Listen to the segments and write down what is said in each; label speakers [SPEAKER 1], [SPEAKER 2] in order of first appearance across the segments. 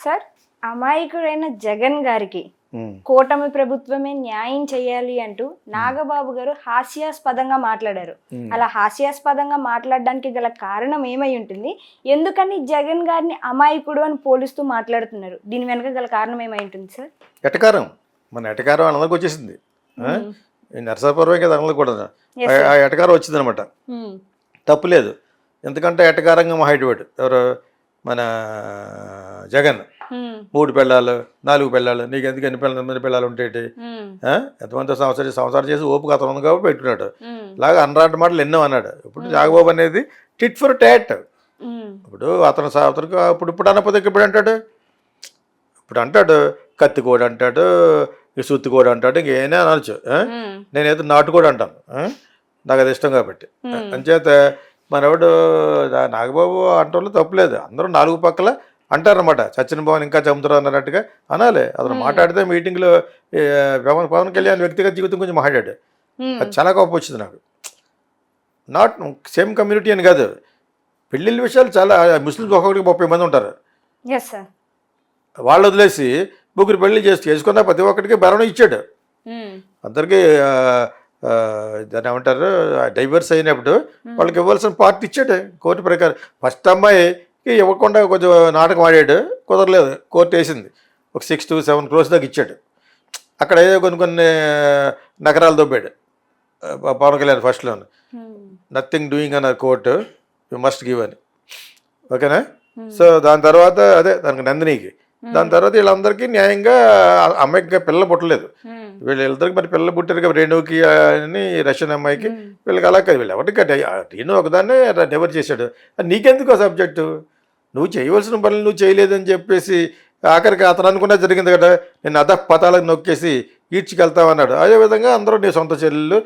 [SPEAKER 1] Sir, అమాయకుడైన Jagan గారికి కూటమి ప్రభుత్వమే న్యాయం చేయాలి అంటూ నాగబాబు గారు హాస్యాస్పదంగా మాట్లాడారు. అలా హాస్యాస్పదంగా మాట్లాడడానికి గల కారణం ఏమై ఉంటుంది? ఎందుకని జగన్ గారిని అమాయకుడు అని పోలుస్తూ మాట్లాడుతున్నారు? దీని వెనక గల కారణం ఏమై ఉంటుంది సార్?
[SPEAKER 2] ఎటకారం, మన ఎటకారం అందరికి వచ్చేసింది. నరసాపురమే కదా అందరికి కూడా ఆ ఎటకారం వచ్చింది అనమాట. తప్పులేదు, ఎందుకంటే ఎటకారంగా మహాయిటివాడు ఎవరు, మన జగన్. 3 పెళ్ళాలు 4 పెళ్ళాలు, నీకు ఎందుకు ఎన్ని పిల్లలు ఉంటాయి, ఎంతమంది సంవత్సరం చేసి ఓపిక అతను ఉంది కాబట్టి పెట్టుకున్నాడు. ఇలాగా అన్నరాటి మాటలు ఎన్నో అన్నాడు. ఇప్పుడు నాగబాబు అనేది టిట్ ఫర్ టాట్. ఇప్పుడు అతనికి ఇప్పుడు అన్నపోతే ఇప్పుడు అంటాడు కత్తికోడు అంటాడు, సుత్తికోడు అంటాడు, ఇంకేమైనా అనొచ్చు. నేనైతే నాటుకోడు అంటాను, నాకు అది ఇష్టం కాబట్టి. అంచేత మనవాడు నాగబాబు అంటోళ్ళు తప్పులేదు, అందరూ 4 పక్కల అంటారనమాట. సచిన్ భవన్ ఇంకా చంపుతారు అన్నట్టుగా అనాలి. అతను మాట్లాడితే మీటింగ్లో పవన్ కళ్యాణ్ వ్యక్తిగత జీవితం గురించి మాట్లాడాడు. అది చాలా కోపం వచ్చింది నాకు. నాట్ సేమ్ కమ్యూనిటీ అని కాదు, పెళ్ళిళ్ళ విషయాలు చాలా ముస్లిమ్స్ ఒక్కొక్కరికి 30 మంది ఉంటారు. వాళ్ళు వదిలేసి 3 పెళ్ళి చేసుకున్న ప్రతి ఒక్కరికి భరణం ఇచ్చాడు. అందరికీ దాన్ని ఏమంటారు, డైవర్స్ అయినప్పుడు వాళ్ళకి ఇవ్వాల్సిన పార్టీ ఇచ్చాడు కోర్టు ప్రకారం. ఫస్ట్ అమ్మాయికి ఇవ్వకుండా కొంచెం నాటకం ఆడాడు, కుదరలేదు, కోర్టు వేసింది. ఒక 6 to 7 crores దాకా ఇచ్చాడు. అక్కడ ఏదో కొన్ని నగరాలు దొబ్బాడు పవన్ కళ్యాణ్ ఫస్ట్లో. నథింగ్ డూయింగ్ అన్నారు కోర్టు, యు మస్ట్ గివ్ అని. ఓకేనా? సో దాని తర్వాత అదే దానికి నందినికి, దాని తర్వాత వీళ్ళందరికీ న్యాయంగా అమ్మాయికి పిల్లలు పుట్టలేదు. వీళ్ళందరికీ మరి పిల్లలు పుట్టారు కదా, రేణుకి అని రష్యన్ అమ్మాయికి. వీళ్ళకి అలా కాదు, వీళ్ళు ఎవరికి రేణు ఒకదాన్నే డెవర్ చేశాడు. నీకెందుకు ఆ సబ్జెక్టు, నువ్వు చేయవలసిన పనులు నువ్వు చేయలేదని చెప్పేసి ఆఖరికి అతను అనుకున్నా జరిగింది కదా, నేను పతాలకు నొక్కేసి ఈడ్చుకెళ్తామన్నాడు. అదేవిధంగా అందరూ నీ సొంత చెల్లెళ్ళు,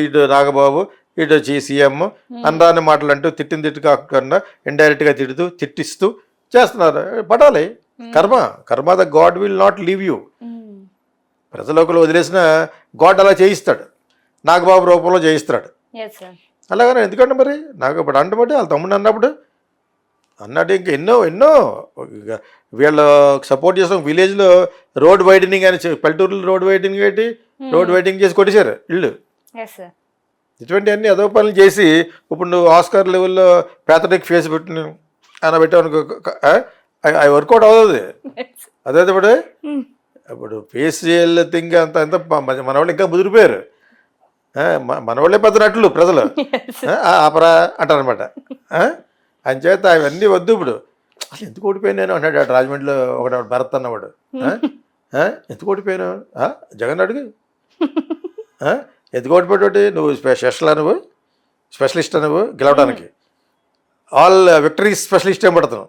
[SPEAKER 2] ఇటు నాగబాబు, ఇటు సీఎం అనరాని మాటలు అంటూ తిట్టు కాకుండా ఇండైరెక్ట్గా తిట్టిస్తూ చేస్తున్నారు. పడాలి, karma the God will not leave you. ప్రజలోకలు వదిలేసిన గాడ్ అలా చేయిస్తాడు, నాగబాబు రూపంలో చేయిస్తాడు. అలాగనే ఎందుకంటే మరి నాకు ఇప్పుడు అంటబట్టి వాళ్ళ తమ్ముడు అన్నప్పుడు అన్నట్టు ఇంకా ఎన్నో వీళ్ళు సపోర్ట్ చేస్తాం. విలేజ్లో రోడ్ వైడనింగ్ అని, పల్లెటూరులో రోడ్ వైడనింగ్ చేసి కొట్టేశారు ఇళ్ళు. ఇటువంటి అన్ని అదో పనులు చేసి ఇప్పుడు నువ్వు ఆస్కార్ లెవెల్లో ప్యాథటిక్ ఫేస్ పెట్టావు అనుకో, అవి వర్కౌట్ అవుతుంది. అదే ఇప్పుడు ఫేస్ చేయాలి థింగ్ అంత మన వాళ్ళు ఇంకా ముదిరిపోయారు. మన వాళ్ళే పెద్ద నటులు ప్రజలు ఆపరా అంటారనమాట. అంచేత అవన్నీ వద్దు. ఇప్పుడు అసలు ఎందుకు ఓడిపోయాను నేను అన్నాడు రాజమండ్రిలో ఒకటి భరత్ అన్నవాడు. ఎందుకు ఓడిపోయాను జగన్ అడుగు, ఎందుకు ఓడిపోయాడు, నువ్వు స్పెషలిస్ట్ నువ్వు గెలవడానికి, ఆల్ విక్టరీ స్పెషలిస్ట్ ఏం పడతాను.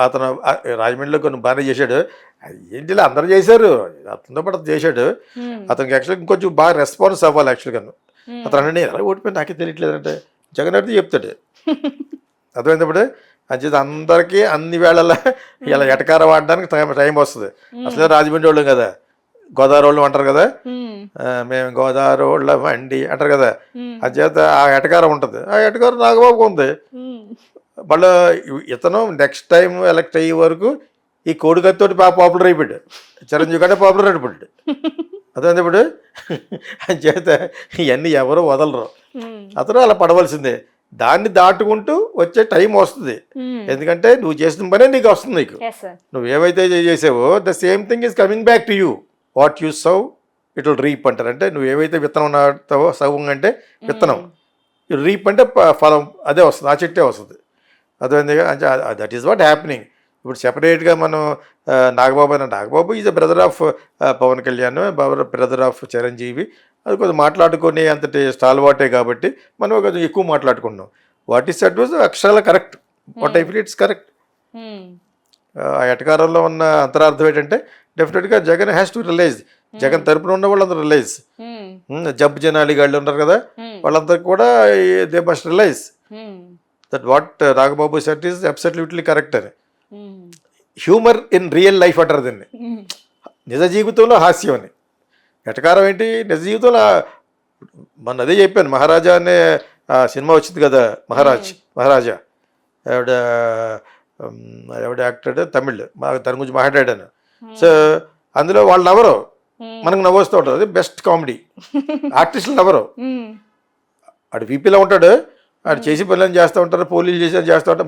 [SPEAKER 2] అతను రాజమండ్రిలో కొన్ని బాగానే చేశాడు, ఏంటిలా అందరూ చేశారు, అతనితో పాటు చేశాడు. అతనికి యాక్చువల్గా ఇంకొంచెం బాగా రెస్పాన్స్ అవ్వాలి యాక్చువల్గా. అతను అన్నీ ఎలా ఓడిపోయి నాకే తెలియట్లేదంటే జగన్ అడితే చెప్తాడు. అర్థమైనప్పుడు అంచేది అందరికీ అన్ని వేళలా ఇలా ఎటకారం ఆడడానికి టైం వస్తుంది. అసలే రాజమండ్రి వాళ్ళు కదా, గోదావరి వాళ్ళు అంటారు కదా, మేము గోదావరి వాళ్ళ వండి అంటారు కదా. అంచేత ఆ ఎటకారం ఉంటుంది. ఆ ఎటకారం నాగబాబుకు ఉంది. మళ్ళీ ఇతను నెక్స్ట్ టైం ఎలక్ట్ అయ్యే వరకు ఈ కోడికత్తోటి బాగా పాపులర్ అయిపోయాడు, చిరంజీవి కంటే పాపులర్ అయిపోయాడు. అదే ఇప్పుడు అంచేత ఇవన్నీ ఎవరు వదలరు, అతను అలా పడవలసిందే. దాన్ని దాటుకుంటూ వచ్చే టైం వస్తుంది. ఎందుకంటే నువ్వు చేసిన పనే నీకు వస్తుంది. నీకు నువ్వేమైతే చేసావో the same thing is coming back to you. What you serve it will reap అంటారు. అంటే నువ్వేమైతే విత్తనం నాటుతావో, సవం అంటే విత్తనం, రీప్ అంటే ఫలం అదే వస్తుంది, ఆ చెట్టే వస్తుంది. అదే దట్ ఈస్ వాట్ హ్యాపెనింగ్. ఇప్పుడు సెపరేట్గా మనం Nagababu is a brother of Pawan Kalyan, brother of Chiranjeevi. అది కొంచెం మాట్లాడుకునే అంతటి స్టాల్వాటే కాబట్టి మనం కొంచెం ఎక్కువ మాట్లాడుకున్నాం. వాట్ ఈస్ దట్ వాజ్ అక్షరాల correct, what I feel it's correct. ఆ ఎటకారంలో ఉన్న అంతరార్థం ఏంటంటే డెఫినెట్గా Jagan has to realise, Jagan తరపున ఉన్న వాళ్ళందరూ రిలైజ్. జబ్బు జనాలి గాళ్ళు ఉన్నారు కదా, వాళ్ళందరూ కూడా they must realise that what Nagababu said is absolutely correct అని. హ్యూమర్ ఇన్ రియల్ లైఫ్ అంటారు దీన్ని. నిజ జీవితంలో హాస్యం అని. ఎటకారం ఏంటి నిజ జీవితంలో. మొన్న అదే చెప్పాను, మహారాజా అనే సినిమా వచ్చింది కదా, మహారాజా ఆవిడ ఎవడు యాక్టర్ తమిళ్ తన గురించి మాట్లాడాను. సో అందులో వాళ్ళు నవ్వరు, మనకు నవ్వొస్తూ ఉంటారు. అది బెస్ట్ కామెడీ. ఆర్టిస్టులు నవ్వరు. ఆడు వీపీలో ఉంటాడు, ఆడు చేసి పనులను చేస్తూ ఉంటారు, పోలీసులు చేస్తూ ఉంటారు.